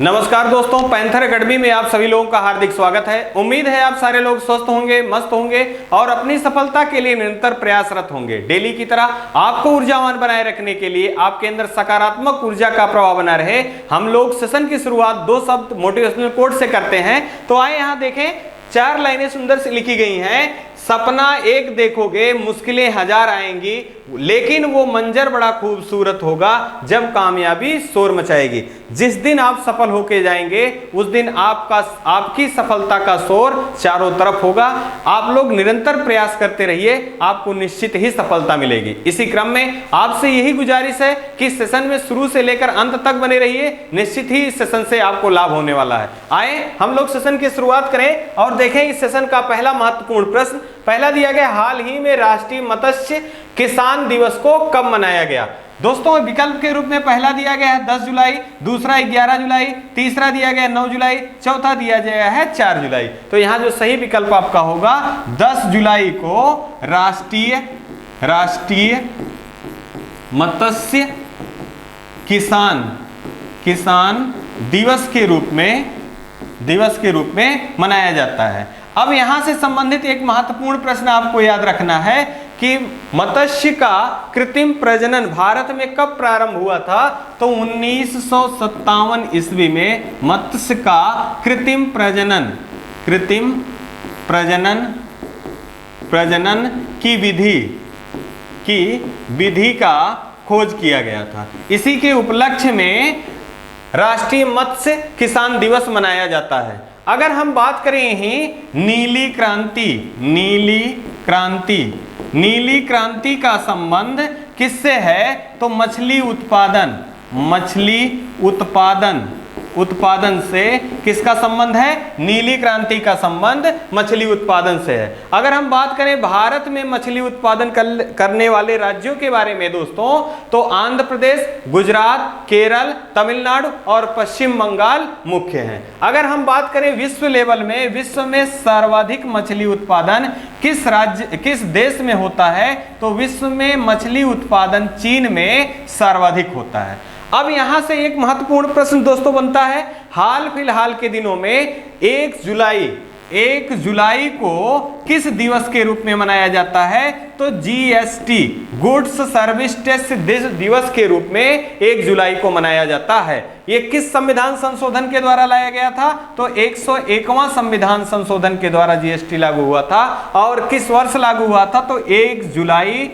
नमस्कार दोस्तों, panther academy में आप सभी लोगों का हार्दिक स्वागत है। उम्मीद है आप सारे लोग स्वस्थ होंगे, मस्त होंगे और अपनी सफलता के लिए निरंतर प्रयासरत होंगे। डेली की तरह आपको ऊर्जावान बनाए रखने के लिए, आपके अंदर सकारात्मक ऊर्जा का प्रवाह बना रहे, हम लोग सेशन की शुरुआत 2 शब्द मोटिवेशनल कोट से करते हैं। तो आए यहाँ देखें, 4 लाइनें सुंदर से लिखी गई हैं। सपना एक देखोगे, मुश्किलें 1000 आएंगी, लेकिन वो मंजर बड़ा खूबसूरत होगा जब कामयाबी शोर मचाएगी। जिस दिन आप सफल होके जाएंगे उस दिन आपकी सफलता का शोर चारों तरफ होगा। आप लोग निरंतर प्रयास करते रहिए, आपको निश्चित ही सफलता मिलेगी। इसी क्रम में आपसे यही गुजारिश है कि सेशन में शुरू से लेकर अंत तक बने रहिए, निश्चित ही इस सेशन से आपको लाभ होने वाला है। आए हम लोग सेशन की शुरुआत करें और देखें इस सेशन का पहला महत्वपूर्ण प्रश्न। पहला दिया गया, हाल ही में राष्ट्रीय मत्स्य किसान दिवस को कब मनाया गया? दोस्तों विकल्प के रूप में पहला दिया गया है 10 जुलाई, दूसरा 11 जुलाई, तीसरा दिया गया 9 जुलाई, चौथा दिया गया है 4 जुलाई। तो यहां जो सही विकल्प आपका होगा 10 जुलाई को राष्ट्रीय मत्स्य किसान दिवस के रूप में मनाया जाता है। अब यहां से संबंधित एक महत्वपूर्ण प्रश्न आपको याद रखना है कि मत्स्य का कृत्रिम प्रजनन भारत में कब प्रारंभ हुआ था? तो 1957 ईस्वी में मत्स्य का कृत्रिम प्रजनन की विधि का खोज किया गया था। इसी के उपलक्ष्य में राष्ट्रीय मत्स्य किसान दिवस मनाया जाता है। अगर हम बात करें यही नीली क्रांति का संबंध किससे है? तो मछली उत्पादन से किसका संबंध है? नीली क्रांति का संबंध मछली उत्पादन से है। अगर हम बात करें भारत में मछली उत्पादन करने वाले राज्यों के बारे में दोस्तों, तो आंध्र प्रदेश, गुजरात, केरल, तमिलनाडु और पश्चिम बंगाल मुख्य हैं। अगर हम बात करें विश्व लेवल में, विश्व में सर्वाधिक मछली उत्पादन किस देश में होता है? तो विश्व में मछली उत्पादन चीन में सर्वाधिक होता है। अब यहां से एक महत्वपूर्ण प्रश्न दोस्तों बनता है, हाल फिलहाल के दिनों में 1 जुलाई को किस दिवस के रूप में मनाया जाता है? तो GST गुड्स सर्विस टैक्स दिवस के रूप में 1 जुलाई को मनाया जाता है। ये किस संविधान संशोधन के द्वारा लाया गया था? तो 101वां संविधान संशोधन के द्वारा GST लागू हुआ था। और किस वर्ष लागू हुआ था? तो 1 जुलाई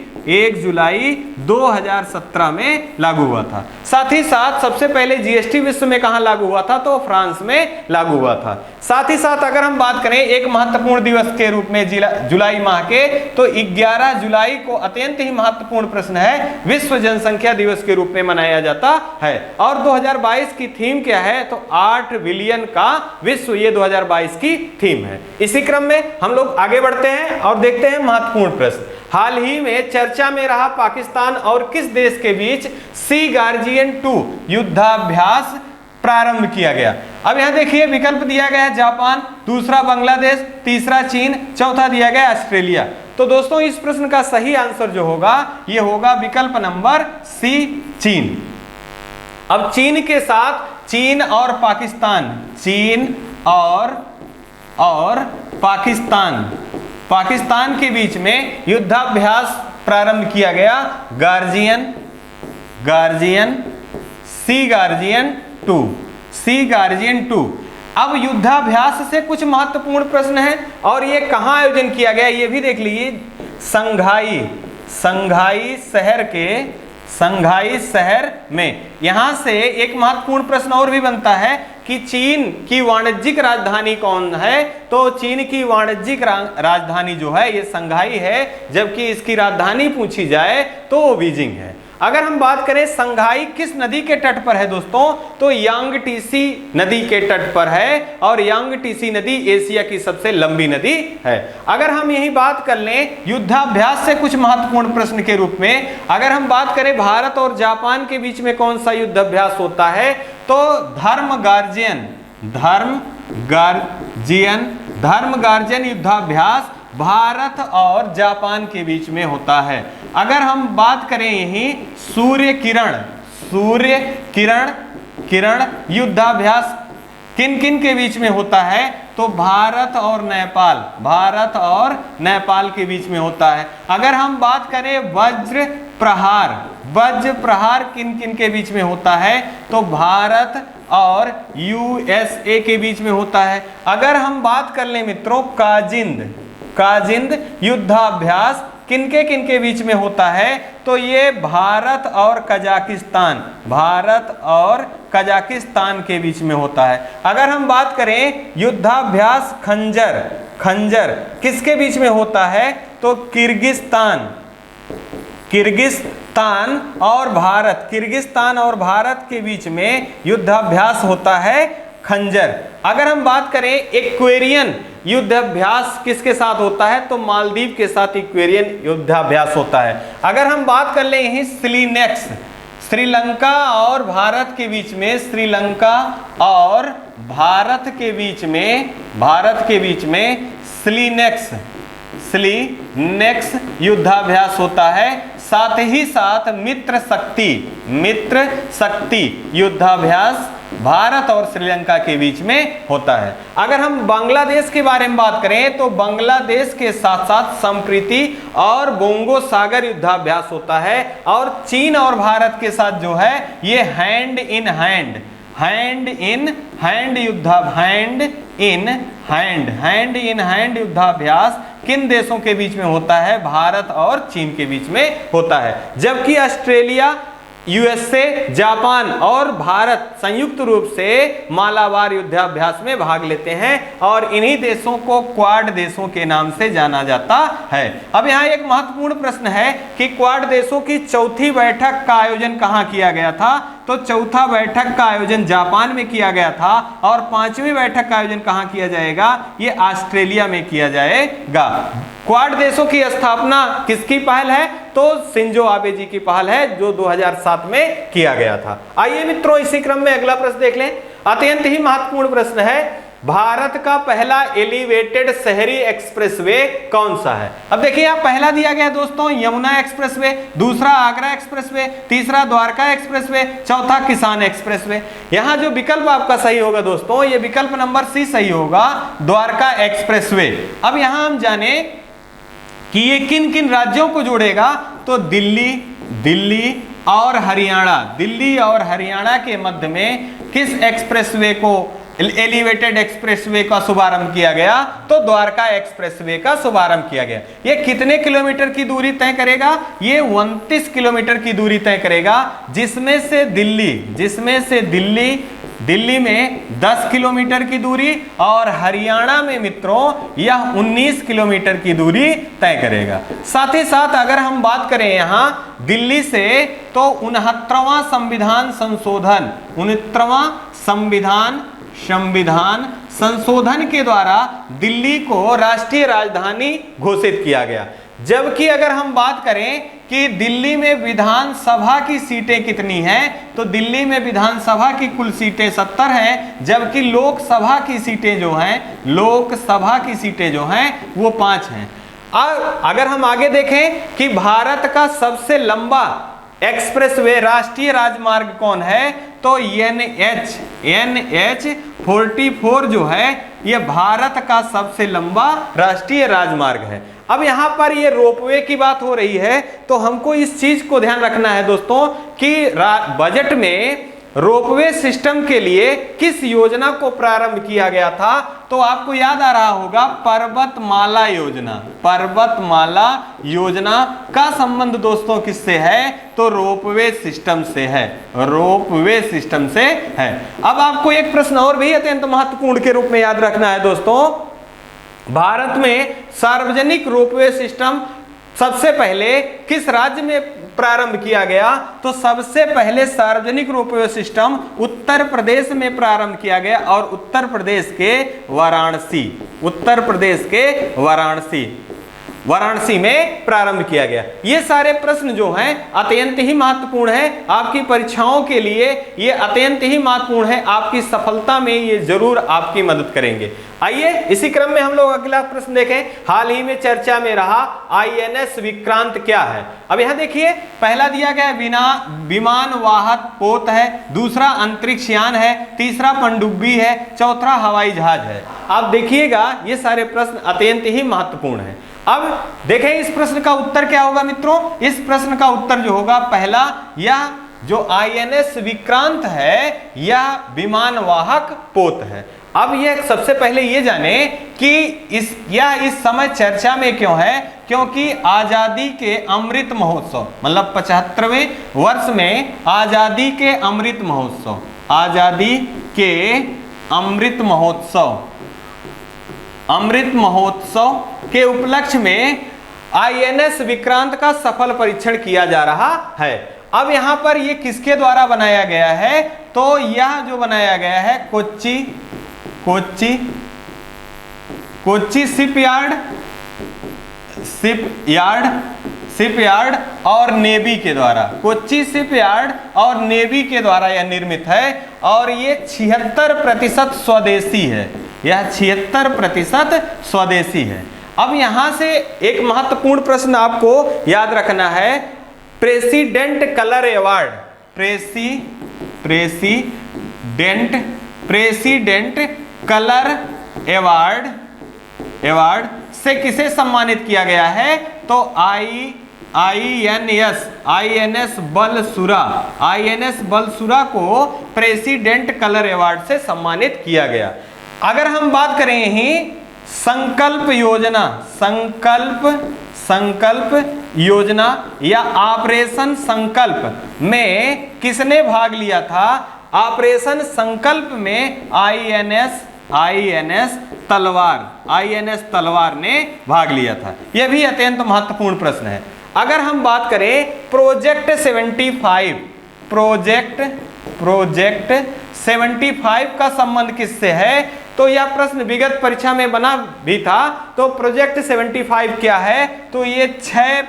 2017 में लागू हुआ था। साथ ही साथ सबसे पहले GST विश्व में कहां लागू हुआ था? तो फ्रांस में लागू हुआ था। साथ ही साथ अगर हम बात करें एक महत्वपूर्ण दिवस के रूप में जुलाई माह के, तो 11 जुलाई को अत्यंत ही महत्वपूर्ण प्रश्न है, विश्व जनसंख्या दिवस के रूप में मनाया जाता है। और 2022 की थीम क्या है? तो 8 बिलियन का विश्व, ये 2022 की थीम है। इसी क्रम में हम लोग आगे बढ़ते हैं और देखते हैं महत्वपूर्ण प्रश्न। हाल ही में चर्चा में रहा पाकिस्तान और किस देश के बीच सी गार्जियन 2 युद्धाभ्यास प्रारंभ किया गया? अब यहां देखिए विकल्प दिया गया है जापान, दूसरा बांग्लादेश, तीसरा चीन, चौथा दिया गया ऑस्ट्रेलिया। तो दोस्तों इस प्रश्न का सही आंसर जो होगा यह होगा विकल्प नंबर सी, चीन। अब चीन के साथ चीन और पाकिस्तान के बीच में युद्धाभ्यास प्रारंभ किया गया, सी गार्जियन 2। अब युद्धाभ्यास से कुछ महत्वपूर्ण प्रश्न है और ये कहां आयोजन किया गया ये भी देख लीजिए। संघाई शहर में। यहां से एक महत्वपूर्ण प्रश्न और भी बनता है कि चीन की वाणिज्यिक राजधानी कौन है? तो चीन की वाणिज्यिक राजधानी जो है ये संघाई है, जबकि इसकी राजधानी पूछी जाए तो वो बीजिंग है। अगर हम बात करें संघाई किस नदी के तट पर है दोस्तों? तो यांगटीसी नदी के तट पर है और यांगटीसी नदी एशिया की सबसे लंबी नदी है। अगर हम यही बात कर लें युद्धाभ्यास से कुछ महत्वपूर्ण प्रश्न के रूप में, अगर हम बात करें भारत और जापान के बीच में कौन सा युद्धाभ्यास होता है? तो धर्म गार्जियन युद्धाभ्यास भारत और जापान के बीच में होता है। अगर हम बात करें यही सूर्य किरण किरण युद्धाभ्यास किन किन के बीच में होता है? तो भारत और नेपाल, भारत और नेपाल के बीच में होता है। अगर हम बात करें वज्र प्रहार, वज्र प्रहार किन किन के बीच में होता है? तो भारत और यूएसए के बीच में होता है। अगर हम बात कर लें मित्रों काजिंद, काजिंद युद्धाभ्यास किनके किनके बीच में होता है? तो ये भारत और कजाकिस्तान, भारत और कजाकिस्तान के बीच में होता है। अगर हम बात करें युद्धाभ्यास खंजर, खंजर किसके बीच में होता है? तो किर्गिस्तान, किर्गिस्तान और भारत, किर्गिस्तान और भारत के बीच में युद्धाभ्यास होता है खंजर। अगर हम बात करें एक्वेरियन युद्धाभ्यास किसके साथ होता है? तो मालदीव के साथ एक्वेरियन युद्धाभ्यास होता है। अगर हम बात कर ले यहीं स्लीनेक्स, श्रीलंका और भारत के बीच में, श्रीलंका और भारत के बीच में, भारत के बीच में स्लीनेक्स, स्लीनेक्स युद्धाभ्यास होता है। साथ ही साथ मित्र शक्ति, मित्र शक्ति युद्धाभ्यास भारत और श्रीलंका के बीच में होता है। अगर हम बांग्लादेश के बारे में बात करें तो बांग्लादेश के साथ साथ संप्रीति और बोंगो सागर युद्धाभ्यास होता है। और चीन और भारत के साथ जो है ये hand in hand, hand in hand hand in hand, hand in hand युद्धाभ्यास किन देशों के बीच में होता है? भारत और चीन के बीच में होता है। जबकि ऑस्ट्रेलिया, यूएसए, जापान और भारत संयुक्त रूप से मालाबार युद्धाभ्यास में भाग लेते हैं और इन्हीं देशों को क्वाड देशों के नाम से जाना जाता है। अब यहाँ एक महत्वपूर्ण प्रश्न है कि क्वाड देशों की चौथी बैठक का आयोजन कहाँ किया गया था? तो चौथा बैठक का आयोजन जापान में किया गया था और पांचवी बैठक का आयोजन कहाँ किया जाएगा? ये ऑस्ट्रेलिया में किया जाएगा। क्वाड देशों की स्थापना किसकी पहल है? तो शिंजो आबे जी की पहल है जो 2007 में किया गया था। आइए मित्रों इसी क्रम में अगला प्रश्न देख लें। अत्यंत ही महत्वपूर्ण प्रश्न है, भारत का पहला एलिवेटेड शहरी एक्सप्रेसवे कौन सा है? अब देखिए यहाँ पहला दिया गया दोस्तों यमुना एक्सप्रेसवे, दूसरा आगरा एक्सप्रेसवे, तीसरा द्वारका एक्सप्रेसवे, चौथा किसान एक्सप्रेसवे। यहाँ जो विकल्प आपका सही होगा दोस्तों, ये विकल्प नंबर सी सही होगा, द्वारका एक्सप्रेसवे। अब यहाँ हम जाने कि ये किन किन राज्यों को जोड़ेगा? तो दिल्ली, दिल्ली और हरियाणा, दिल्ली और हरियाणा के मध्य में किस एक्सप्रेसवे को, एलिवेटेड एक्सप्रेसवे का शुभारंभ किया गया? तो द्वारका एक्सप्रेसवे का शुभारंभ किया गया। ये कितने किलोमीटर की दूरी तय करेगा? ये 29 किलोमीटर की दूरी तय करेगा, जिसमें से दिल्ली, जिसमें से दिल्ली में 10 किलोमीटर की दूरी और हरियाणा में मित्रों यह 19 किलोमीटर की दूरी तय करेगा। साथ ही साथ अगर हम बात करें यहाँ दिल्ली से तो 69वां संविधान संशोधन, 69वां संविधान संशोधन के द्वारा दिल्ली को राष्ट्रीय राजधानी घोषित किया गया। जबकि अगर हम बात करें कि दिल्ली में विधानसभा की सीटें कितनी हैं, तो दिल्ली में विधानसभा की कुल सीटें 70 हैं, जबकि लोकसभा की सीटें जो हैं, लोकसभा की सीटें जो हैं वो 5 हैं। अगर हम आगे देखें कि भारत का सबसे लंबा एक्सप्रेसवे राष्ट्रीय राजमार्ग कौन है? तो NH 44 जो है ये भारत का सबसे लंबा राष्ट्रीय राजमार्ग है। अब यहाँ पर ये रोपवे की बात हो रही है तो हमको इस चीज को ध्यान रखना है दोस्तों कि बजट में रोपवे सिस्टम के लिए किस योजना को प्रारंभ किया गया था? तो आपको याद आ रहा होगा पर्वतमाला योजना। पर्वतमाला योजना का संबंध दोस्तों किससे है? तो रोपवे सिस्टम से है, रोपवे सिस्टम से है। अब आपको एक प्रश्न और भी अत्यंत महत्वपूर्ण के रूप में याद रखना है दोस्तों, भारत में सार्वजनिक रोपवे सिस्टम सबसे पहले किस राज्य में प्रारंभ किया गया? तो सबसे पहले सार्वजनिक रोपवे सिस्टम उत्तर प्रदेश में प्रारंभ किया गया और उत्तर प्रदेश के वाराणसी, उत्तर प्रदेश के वाराणसी। वाराणसी में प्रारंभ किया गया। ये सारे प्रश्न जो हैं अत्यंत ही महत्वपूर्ण है आपकी परीक्षाओं के लिए, ये अत्यंत ही महत्वपूर्ण है, आपकी सफलता में ये जरूर आपकी मदद करेंगे। आइए इसी क्रम में हम लोग अगला प्रश्न देखें। हाल ही में चर्चा में रहा INS विक्रांत क्या है। अब यहां देखिए पहला दिया गया विमान वाहक पोत है, दूसरा अंतरिक्ष यान है, तीसरा पनडुब्बी है, चौथा हवाई जहाज है। आप देखिएगा ये सारे प्रश्न अत्यंत ही महत्वपूर्ण है। अब देखें इस प्रश्न का उत्तर क्या होगा मित्रों। इस प्रश्न का उत्तर जो होगा पहला, यह जो INS विक्रांत है यह विमान वाहक पोत है। अब यह सबसे पहले ये जाने कि इस समय चर्चा में क्यों है, क्योंकि आजादी के अमृत महोत्सव मतलब 75वें वर्ष में आजादी के अमृत महोत्सव, आजादी के अमृत महोत्सव के उपलक्ष्य में INS विक्रांत का सफल परीक्षण किया जा रहा है। अब यहां पर ये किसके द्वारा बनाया गया है, तो यह जो बनाया गया है कोच्चि शिपयार्ड और नेवी के द्वारा, कोच्चि शिपयार्ड और नेवी के द्वारा यह निर्मित है और ये 76% स्वदेशी है, यह 76% स्वदेशी है। अब यहां से एक महत्वपूर्ण प्रश्न आपको याद रखना है, president colour award, president colour award से किसे सम्मानित किया गया है, तो INS बलसुरा को प्रेसिडेंट कलर अवार्ड से सम्मानित किया गया। अगर हम बात करें यही संकल्प योजना या ऑपरेशन संकल्प में किसने भाग लिया था, ऑपरेशन संकल्प में INS तलवार ने भाग लिया था। यह भी अत्यंत महत्वपूर्ण प्रश्न है। अगर हम बात करें प्रोजेक्ट 75 का संबंध किससे है, तो यह प्रश्न विगत परीक्षा में बना भी था। तो प्रोजेक्ट 75 क्या है, तो ये 6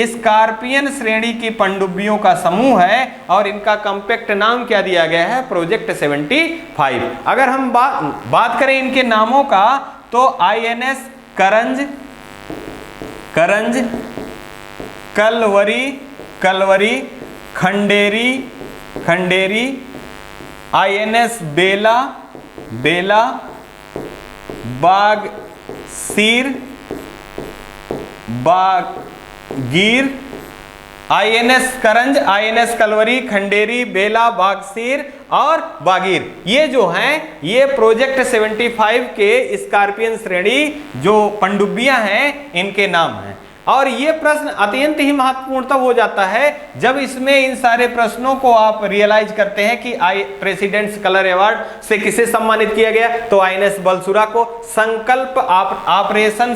स्कॉर्पियन श्रेणी की पनडुब्बियों का समूह है और इनका कॉम्पैक्ट नाम क्या दिया गया है, प्रोजेक्ट 75। अगर हम बात करें इनके नामों का, तो INS करंज, कलवरी, खंडेरी, INS बेला, बागीर, INS करंज, INS कलवरी, खंडेरी, बेला, बागसीर और बागीर, ये जो हैं ये प्रोजेक्ट 75 के स्कॉर्पियन श्रेणी जो पनडुब्बियां हैं इनके नाम हैं। और ये प्रश्न अत्यंत ही महत्वपूर्ण तब हो जाता है जब इसमें इन सारे प्रश्नों को आप रियलाइज करते हैं कि प्रेसिडेंट्स कलर अवार्ड से किसे सम्मानित किया गया, तो INS बलसुरा को। संकल्प ऑपरेशन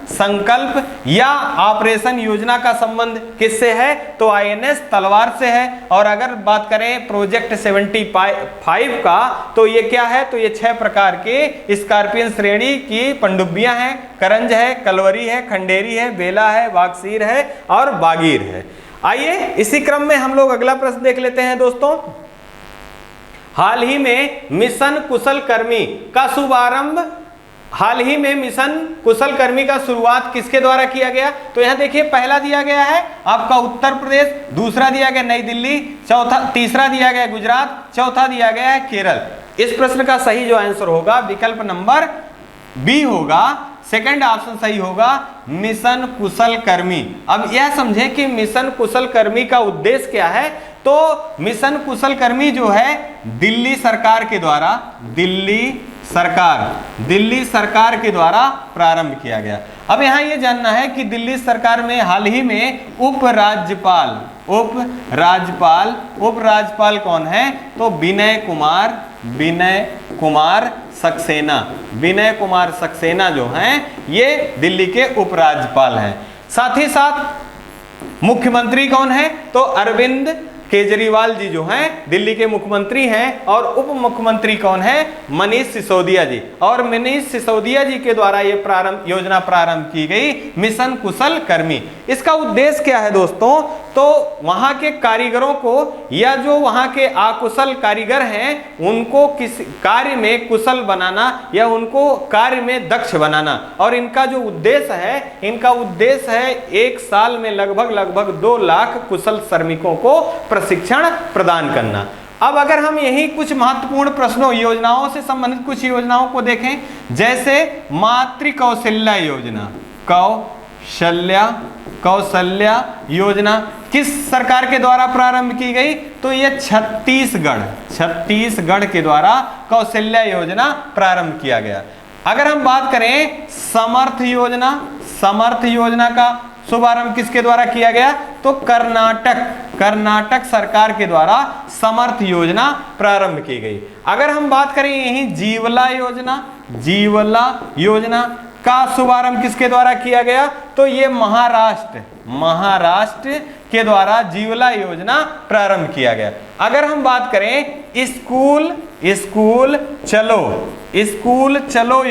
संकल्प या ऑपरेशन योजना का संबंध किससे है, तो INS तलवार से है। और अगर बात करें प्रोजेक्ट 75 का, तो ये क्या है, तो ये 6 प्रकार के स्कॉर्पियन श्रेणी की पनडुब्बियां हैं, करंज है, कलवरी है, खंडेरी है, बेला है, बागसीर है और बागीर है। आइए इसी क्रम में हम लोग अगला प्रश्न देख लेते हैं दोस्तों। हाल ही में मिशन कुशल कर्मी का शुरुआत किसके द्वारा किया गया, तो यहां देखिए पहला दिया गया है आपका उत्तर प्रदेश, दूसरा दिया गया नई दिल्ली, तीसरा दिया गया गुजरात, चौथा दिया गया है केरल। इस प्रश्न का सही जो आंसर होगा विकल्प नंबर बी होगा, सेकंड ऑप्शन सही होगा, मिशन कुशल कर्मी। अब यह समझे कि मिशन कुशल कर्मी का उद्देश्य क्या है, तो मिशन कुशल कर्मी जो है दिल्ली सरकार के द्वारा प्रारंभ किया गया। अब यहाँ ये जानना है कि दिल्ली सरकार में हाल ही में उपराज्यपाल कौन है, तो विनय कुमार सक्सेना जो हैं ये दिल्ली के उपराज्यपाल हैं। साथ ही साथ मुख्यमंत्री कौन है, तो अरविंद केजरीवाल जी जो हैं दिल्ली के मुख्यमंत्री हैं, और उप मुख्यमंत्री कौन है? मनीष सिसोदिया जी। और मनीष सिसोदिया जी के द्वारा ये योजना प्रारंभ की गई, मिशन कुशल कर्मी। इसका उद्देश्य क्या है दोस्तों? तो वहां के कारीगरों को या जो वहां के अकुशल कारीगर हैं उनको किसी कार्य में कुशल बनाना या उनको कार्य में दक्ष बनाना। और इनका जो उद्देश्य है, इनका उद्देश्य है एक साल में लगभग 2 लाख कुशल श्रमिकों को प्रशिक्षण प्रदान करना। अब अगर हम यही कुछ महत्वपूर्ण प्रश्नों, योजनाओं से संबंधित कुछ योजनाओं को देखें, जैसे मातृ कौशल्या योजना, कौशल्या योजना किस सरकार के द्वारा प्रारंभ की गई? तो ये छत्तीसगढ़ के द्वारा कौशल्या योजना प्रारंभ किया गया। अगर हम बात करें समर्थ योजना का शुभारंभ किसके द्वारा किया गया? तो कर्नाटक सरकार के द्वारा समर्थ योजना प्रारंभ की गई। अगर हम बात करें यही जीवला योजना का शुभारंभ किसके द्वारा किया गया? तो ये महाराष्ट्र के द्वारा जीवला योजना प्रारंभ किया गया। अगर हम बात करें स्कूल चलो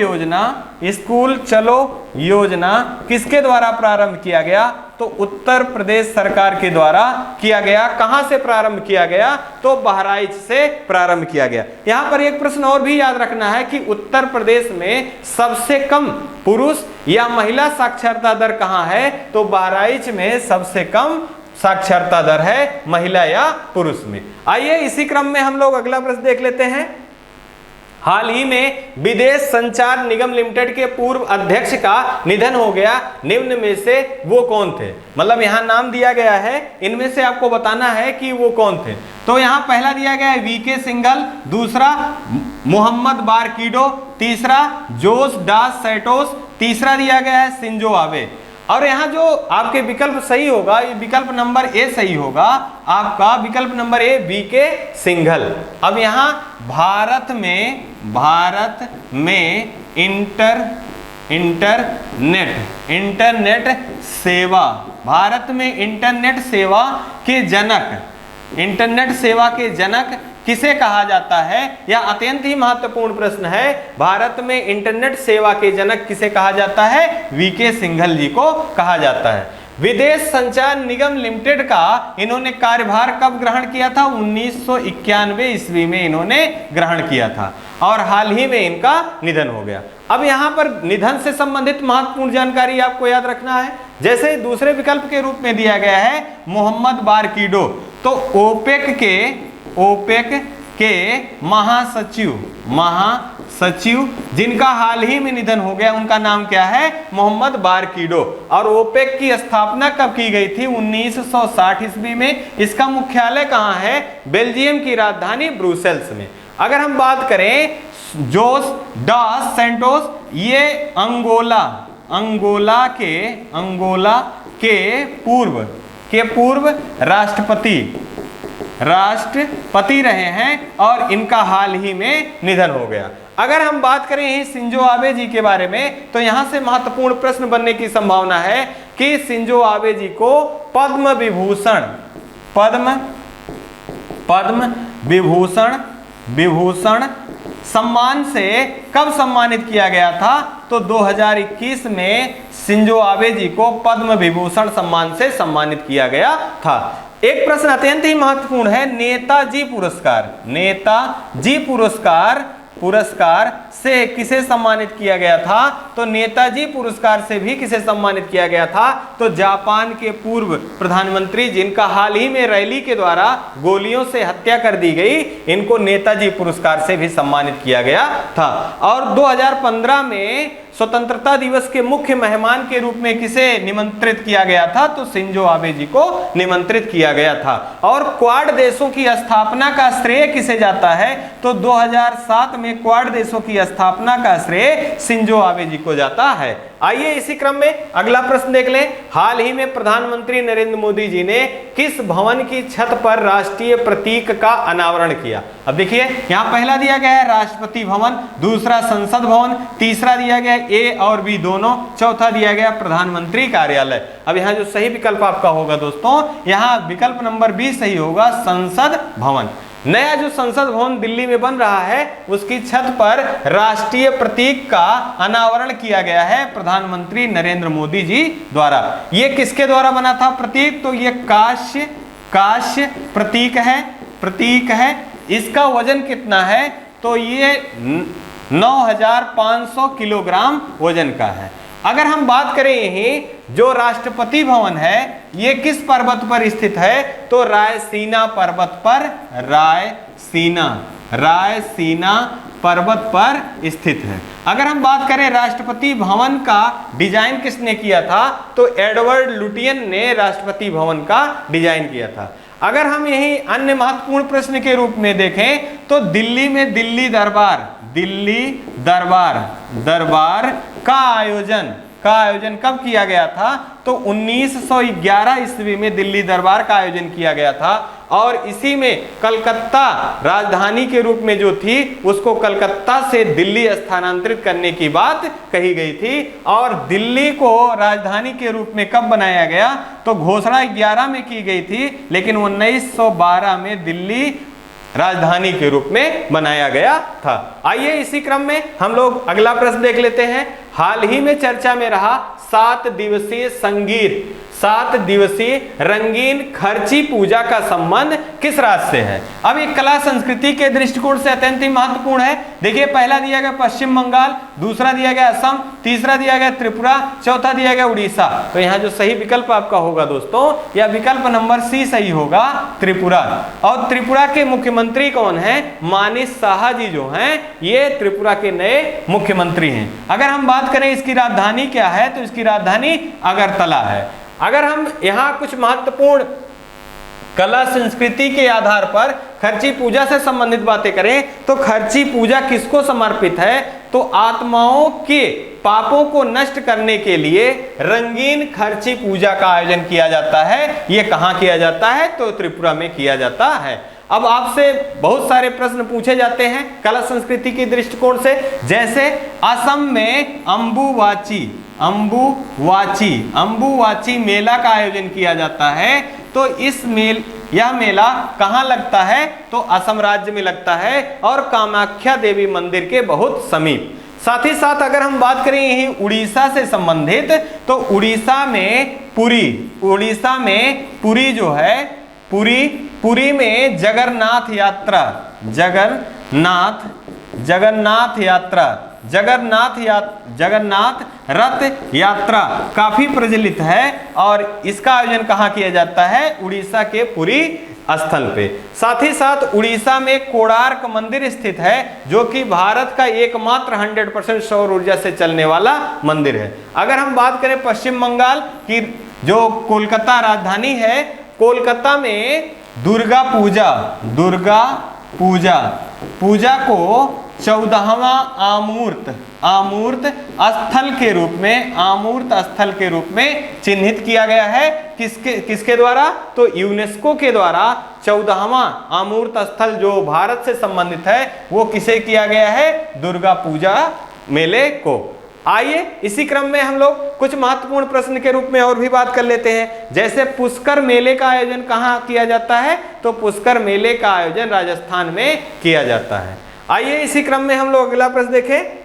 योजना किसके द्वारा प्रारंभ किया गया? तो उत्तर प्रदेश सरकार के द्वारा किया गया। कहां से प्रारंभ किया गया? तो बहराइच से प्रारंभ किया गया। यहां पर एक प्रश्न और भी याद रखना है कि उत्तर प्रदेश में सबसे कम पुरुष या महिला साक्षरता दर कहां है? तो बहराइच में सबसे कम साक्षरता दर है महिला या पुरुष में। आइए इसी क्रम में हम लोग अगला प्रश्न देख लेते हैं। हाल ही में विदेश संचार निगम लिमिटेड के पूर्व अध्यक्ष का निधन हो गया, निम्न में से वो कौन थे? मतलब यहाँ नाम दिया गया है, इनमें से आपको बताना है कि वो कौन थे। तो यहाँ पहला दिया गया है वीके सिंघल, दूसरा मोहम्मद बारकिडो, तीसरा जोस डास सैटोस, तीसरा दिया गया है शिंजो आबे। और यहाँ जो आपके विकल्प सही होगा, ये विकल्प नंबर ए सही होगा आपका, विकल्प नंबर ए वीके सिंघल। अब यहाँ भारत में इंटरनेट सेवा, भारत में इंटरनेट सेवा के जनक किसे कहा जाता है? यह अत्यंत ही महत्वपूर्ण प्रश्न है। भारत में इंटरनेट सेवा के जनक किसे कहा जाता है? वीके सिंघल जी को कहा जाता है। विदेश संचार निगम लिमिटेड का इन्होंने कार्यभार कब ग्रहण किया था? 1991 ईस्वी में इन्होंने ग्रहण किया था और हाल ही में इनका निधन हो गया। अब यहाँ पर निधन से संबंधित महत्वपूर्ण जानकारी आपको याद रखना है। जैसे दूसरे विकल्प के रूप में दिया गया है मोहम्मद बारकिडो, तो ओपेक के महासचिव जिनका हाल ही में निधन हो गया, उनका नाम क्या है? मोहम्मद बारकिडो। और ओपेक की स्थापना कब की गई थी? 1960 ईस्वी में। इसका मुख्यालय कहाँ है? बेल्जियम की राजधानी ब्रुसेल्स में। अगर हम बात करें जोस डास सैंटोस, ये अंगोला के पूर्व राष्ट्रपति रहे हैं और इनका हाल ही में निधन हो गया। अगर हम बात करें शिंजो आबे जी के बारे में, तो यहां से महत्वपूर्ण प्रश्न बनने की संभावना है कि शिंजो आबे जी को पद्म विभूषण सम्मान से कब सम्मानित किया गया था? तो 2021 में शिंजो आबे जी को पद्म विभूषण सम्मान से सम्मानित किया गया था। एक प्रश्न अत्यंत ही महत्वपूर्ण है, नेताजी पुरस्कार से किसे सम्मानित किया गया था? तो नेताजी पुरस्कार से भी किसे सम्मानित किया गया था? तो जापान के पूर्व प्रधानमंत्री जिनका हाल ही में रैली के द्वारा गोलियों से हत्या कर दी गई, इनको नेताजी पुरस्कार से भी सम्मानित किया गया था। और 2015 में स्वतंत्रता दिवस के मुख्य मेहमान के रूप में किसे निमंत्रित किया गया था? तो शिंजो आबे जी को निमंत्रित किया गया था। और क्वाड देशों की स्थापना का श्रेय किसे जाता है? तो 2007 में क्वाड देशों की स्थापना का श्रेय शिंजो आबे जी को जाता है। आइए इसी क्रम में अगला प्रश्न देख लें। हाल ही में प्रधानमंत्री नरेंद्र मोदी जी ने किस भवन की छत पर राष्ट्रीय प्रतीक का अनावरण किया? अब देखिए यहाँ पहला दिया गया है राष्ट्रपति भवन, दूसरा संसद भवन, तीसरा दिया गया ए और बी दोनों, चौथा दिया गया प्रधानमंत्री कार्यालय। अब यहाँ जो सही विकल्प आपका होगा दोस्तों, यहाँ विकल्प नंबर बी सही होगा, संसद भवन। नया जो संसद भवन दिल्ली में बन रहा है उसकी छत पर राष्ट्रीय प्रतीक का अनावरण किया गया है प्रधानमंत्री नरेंद्र मोदी जी द्वारा। ये किसके द्वारा बना था प्रतीक? तो ये कांस्य प्रतीक है। इसका वजन कितना है? तो ये 9500 किलोग्राम वजन का है। अगर हम बात करें यही जो राष्ट्रपति भवन है ये किस पर्वत पर स्थित है? तो रायसीना पर्वत पर, रायसीना पर्वत पर स्थित है। अगर हम बात करें राष्ट्रपति भवन का डिजाइन किसने किया था? तो एडवर्ड लुटियन ने राष्ट्रपति भवन का डिजाइन किया था। अगर हम यही अन्य महत्वपूर्ण प्रश्न के रूप में देखें तो दिल्ली में दिल्ली दरबार का आयोजन कब किया गया था? तो 1911 ईस्वी में दिल्ली दरबार का आयोजन किया गया था और इसी में कलकत्ता राजधानी के रूप में जो थी उसको कलकत्ता से दिल्ली स्थानांतरित करने की बात कही गई थी। और दिल्ली को राजधानी के रूप में कब बनाया गया? तो घोषणा 11 में की गई थी लेकिन 1912 में दिल्ली राजधानी के रूप में बनाया गया था। आइए इसी क्रम में हम लोग अगला प्रश्न देख लेते हैं। हाल ही में चर्चा में रहा 7 दिवसीय रंगीन खर्ची पूजा का संबंध किस राज्य से है? अब ये कला संस्कृति के दृष्टिकोण से अत्यंत ही महत्वपूर्ण है। देखिए पहला दिया गया पश्चिम बंगाल, दूसरा दिया गया असम, तीसरा दिया गया त्रिपुरा, चौथा दिया गया उड़ीसा। तो यहाँ जो सही विकल्प आपका होगा दोस्तों या विकल्प नंबर सी सही होगा, त्रिपुरा। और त्रिपुरा के मुख्यमंत्री कौन है? मानिक साहा जी जो हैं ये त्रिपुरा के नए मुख्यमंत्री हैं। अगर हम बात करें इसकी राजधानी क्या है तो इसकी राजधानी अगरतला है। अगर हम यहाँ कुछ महत्वपूर्ण कला संस्कृति के आधार पर खर्ची पूजा से संबंधित बातें करें तो खर्ची पूजा किसको समर्पित है? तो आत्माओं के पापों को नष्ट करने के लिए रंगीन खर्ची पूजा का आयोजन किया जाता है। ये कहाँ किया जाता है? तो त्रिपुरा में किया जाता है। अब आपसे बहुत सारे प्रश्न पूछे जाते हैं कला संस्कृति के दृष्टिकोण से, जैसे असम में अंबुवाची मेला का आयोजन किया जाता है तो यह मेला कहाँ लगता है? तो असम राज्य में लगता है और कामाख्या देवी मंदिर के बहुत समीप। साथ ही साथ अगर हम बात करें यही उड़ीसा से संबंधित तो उड़ीसा में पुरी जो है पुरी में जगन्नाथ रथ यात्रा काफी प्रचलित है और इसका आयोजन कहाँ किया जाता है? उड़ीसा के पुरी स्थल पे। साथ ही साथ उड़ीसा में कोणार्क मंदिर स्थित है जो कि भारत का एकमात्र 100% सौर ऊर्जा से चलने वाला मंदिर है। अगर हम बात करें पश्चिम बंगाल की जो कोलकाता राजधानी है, कोलकाता में दुर्गा पूजा को 14वां आमूर्त स्थल के रूप में चिन्हित किया गया है। किसके द्वारा? तो यूनेस्को के द्वारा 14वां आमूर्त स्थल जो भारत से संबंधित है वो किसे किया गया है? दुर्गा पूजा मेले को। आइए इसी क्रम में हम लोग कुछ महत्वपूर्ण प्रश्न के रूप में और भी बात कर लेते हैं, जैसे पुष्कर मेले का आयोजन कहाँ किया जाता है? तो पुष्कर मेले का आयोजन राजस्थान में किया जाता है। आइए इसी क्रम में हम लोग अगला प्रश्न देखें।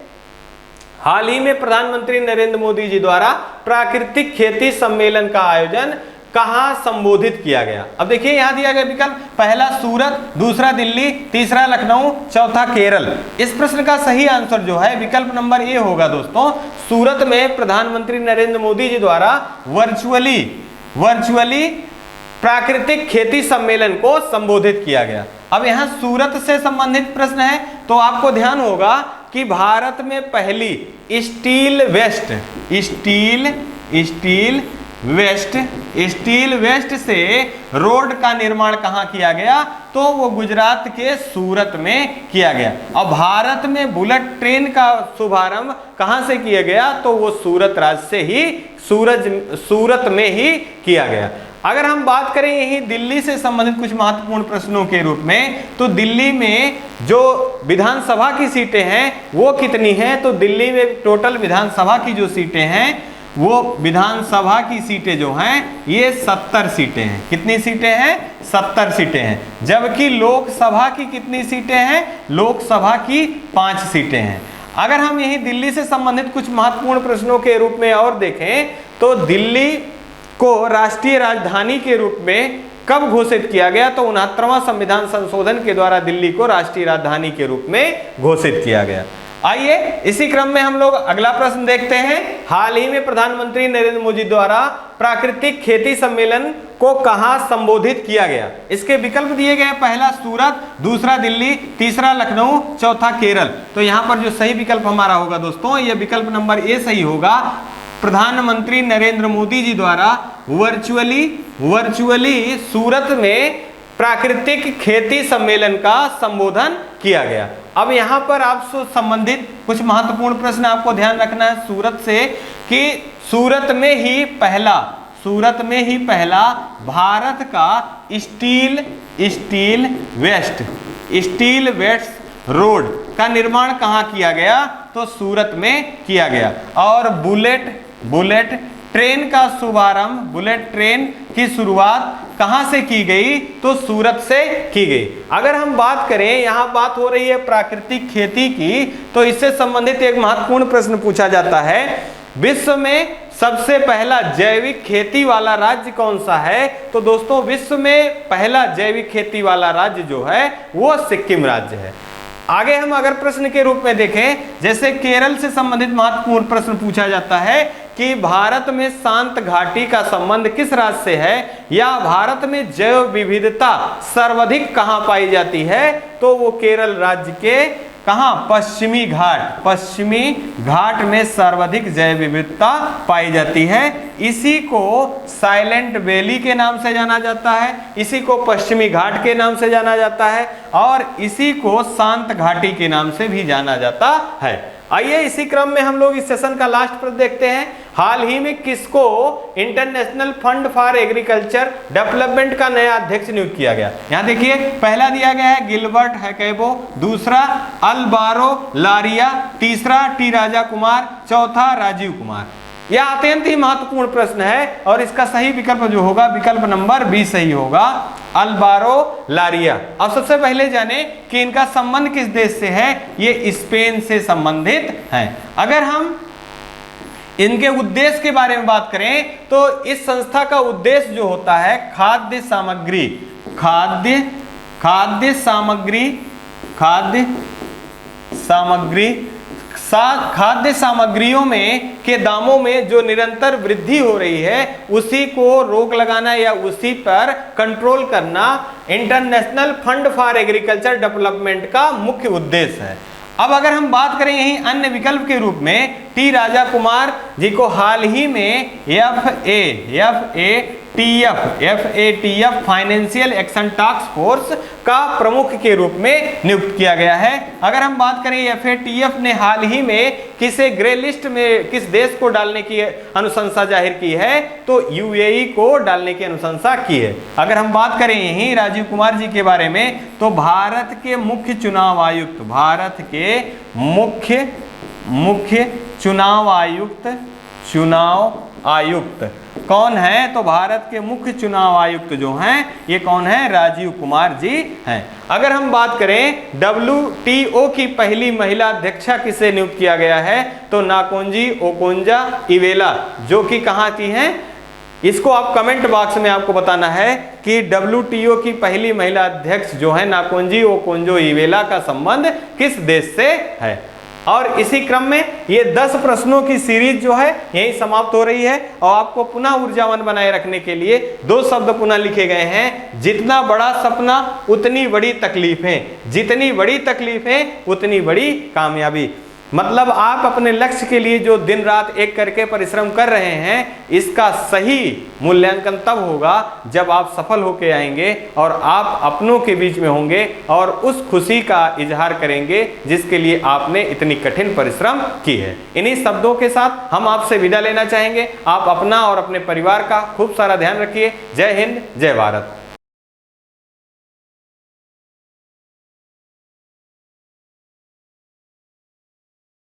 हाल ही में प्रधानमंत्री नरेंद्र मोदी जी द्वारा प्राकृतिक खेती सम्मेलन का आयोजन कहाँ संबोधित किया गया? अब देखिए यहाँ दिया गया विकल्प, पहला सूरत, दूसरा दिल्ली, तीसरा लखनऊ, चौथा केरल। इस प्रश्न का सही आंसर जो है विकल्प नंबर ए होगा दोस्तों। सूरत में प्रधानमंत्री नरेंद्र मोदी जी द्वारा वर्चुअली प्राकृतिक खेती सम्मेलन को संबोधित किया गया। अब यहाँ सूरत से संबंधित प्रश्न है तो आपको ध्यान होगा कि भारत में पहली स्टील वेस्ट, स्टील वेस्ट से रोड का निर्माण कहाँ किया गया? तो वो गुजरात के सूरत में किया गया। अब भारत में बुलेट ट्रेन का शुभारंभ कहाँ से किया गया? तो वो सूरत राज्य से ही, सूरत में ही किया गया। अगर हम बात करें यही दिल्ली से संबंधित कुछ महत्वपूर्ण प्रश्नों के रूप में, तो दिल्ली में जो विधानसभा की सीटें हैं वो कितनी हैं? तो दिल्ली में टोटल विधानसभा की जो सीटें हैं, वो विधानसभा की सीटें जो हैं ये 70 सीटें हैं। कितनी सीटें हैं? 70 सीटें हैं। जबकि लोकसभा की कितनी सीटें हैं? लोकसभा की 5 सीटें हैं। अगर हम यही दिल्ली से संबंधित कुछ महत्वपूर्ण प्रश्नों के रूप में और देखें, तो दिल्ली को राष्ट्रीय राजधानी के रूप में कब घोषित किया गया? तो 69वां संविधान संशोधन के द्वारा दिल्ली को राष्ट्रीय राजधानी के रूप में घोषित किया गया। आइए इसी क्रम में हम लोग अगला प्रश्न देखते हैं। हाल ही में प्रधानमंत्री नरेंद्र मोदी द्वारा प्राकृतिक खेती सम्मेलन को कहां संबोधित किया गया? इसके विकल्प दिए गए, पहला सूरत, दूसरा दिल्ली, तीसरा लखनऊ, चौथा केरल। तो यहां पर जो सही विकल्प हमारा होगा दोस्तों, यह विकल्प नंबर ए सही होगा। प्रधानमंत्री नरेंद्र मोदी जी द्वारा वर्चुअली सूरत में प्राकृतिक खेती सम्मेलन का संबोधन किया गया। अब यहाँ पर आपसे संबंधित कुछ महत्वपूर्ण प्रश्न आपको ध्यान रखना है सूरत से, कि सूरत में ही पहला भारत का स्टील वेस्ट रोड का निर्माण कहाँ किया गया? तो सूरत में किया गया। और बुलेट ट्रेन का शुभारंभ, बुलेट ट्रेन की शुरुआत कहां से की गई? तो सूरत से की गई। अगर हम बात करें, यहां बात हो रही है प्राकृतिक खेती की, तो इससे संबंधित एक महत्वपूर्ण प्रश्न पूछा जाता है, विश्व में सबसे पहला जैविक खेती वाला राज्य कौन सा है? तो दोस्तों विश्व में पहला जैविक खेती वाला राज्य जो है वो सिक्किम राज्य है। आगे हम अगर प्रश्न के रूप में देखें, जैसे केरल से संबंधित महत्वपूर्ण प्रश्न पूछा जाता है कि भारत में शांत घाटी का संबंध किस राज्य से है, या भारत में जैव विविधता सर्वाधिक कहां पाई जाती है? तो वो केरल राज्य के कहां? पश्चिमी घाट में सर्वाधिक जैव विविधता पाई जाती है। इसी को साइलेंट वैली के नाम से जाना जाता है, इसी को पश्चिमी घाट के नाम से जाना जाता है, और इसी को शांत घाटी के नाम से भी जाना जाता है। आइए इसी क्रम में हम लोग इस सेशन का लास्ट प्रश्न देखते हैं। हाल ही में किसको international fund for agriculture development का नया अध्यक्ष नियुक्त किया गया? यहाँ देखिए, पहला दिया गया है गिलबर्ट हैकेबो, दूसरा अल्वारो लारिया, तीसरा टी राजा कुमार, चौथा राजीव कुमार। यह अत्यंत ही महत्वपूर्ण प्रश्न है और इसका सही विकल्प जो होगा, विकल्प नंबर बी सही होगा, अल्वारो लारिया। अब सबसे पहले जाने कि इनका संबंध किस देश से है? ये स्पेन से संबंधित हैं। अगर हम इनके उद्देश्य के बारे में बात करें, तो इस संस्था का उद्देश्य जो होता है खाद्य सामग्रियों में के दामों में जो निरंतर वृद्धि हो रही है उसी को रोक लगाना या उसी पर कंट्रोल करना international fund for agriculture development का मुख्य उद्देश्य है। अब अगर हम बात करें यही अन्य विकल्प के रूप में, टी राजा कुमार जी को हाल ही में FATF financial action task force का प्रमुख के रूप में नियुक्त किया गया है। अगर हम बात करें FATF ने हाल ही में किसे ग्रे लिस्ट में किस देश को डालने की अनुशंसा जाहिर की है, तो UAE को डालने की अनुशंसा की है। अगर हम बात करें यही राजीव कुमार जी के बारे में, तो भारत के मुख्य चुनाव आयुक्त कौन है? तो भारत के मुख्य चुनाव आयुक्त जो हैं ये कौन है? राजीव कुमार जी हैं। अगर हम बात करें WTO की पहली महिला अध्यक्षा किसे नियुक्त किया गया है, तो नाकोंजी ओकोंजा इवेला, जो कि कहाँ की हैं? इसको आप कमेंट बॉक्स में आपको बताना है कि WTO की पहली महिला अध्यक्ष जो है नाकोंजी ओकोंजो इवेला का संबंध किस देश से है। और इसी क्रम में ये 10 प्रश्नों की सीरीज जो है यही समाप्त हो रही है। और आपको पुनः ऊर्जावान बनाए रखने के लिए 2 शब्द पुनः लिखे गए हैं, जितना बड़ा सपना उतनी बड़ी तकलीफें, जितनी बड़ी तकलीफें उतनी बड़ी कामयाबी। मतलब आप अपने लक्ष्य के लिए जो दिन रात एक करके परिश्रम कर रहे हैं, इसका सही मूल्यांकन तब होगा जब आप सफल होके आएंगे और आप अपनों के बीच में होंगे और उस खुशी का इजहार करेंगे जिसके लिए आपने इतनी कठिन परिश्रम की है। इन्हीं शब्दों के साथ हम आपसे विदा लेना चाहेंगे। आप अपना और अपने परिवार का खूब सारा ध्यान रखिए। जय हिंद, जय भारत।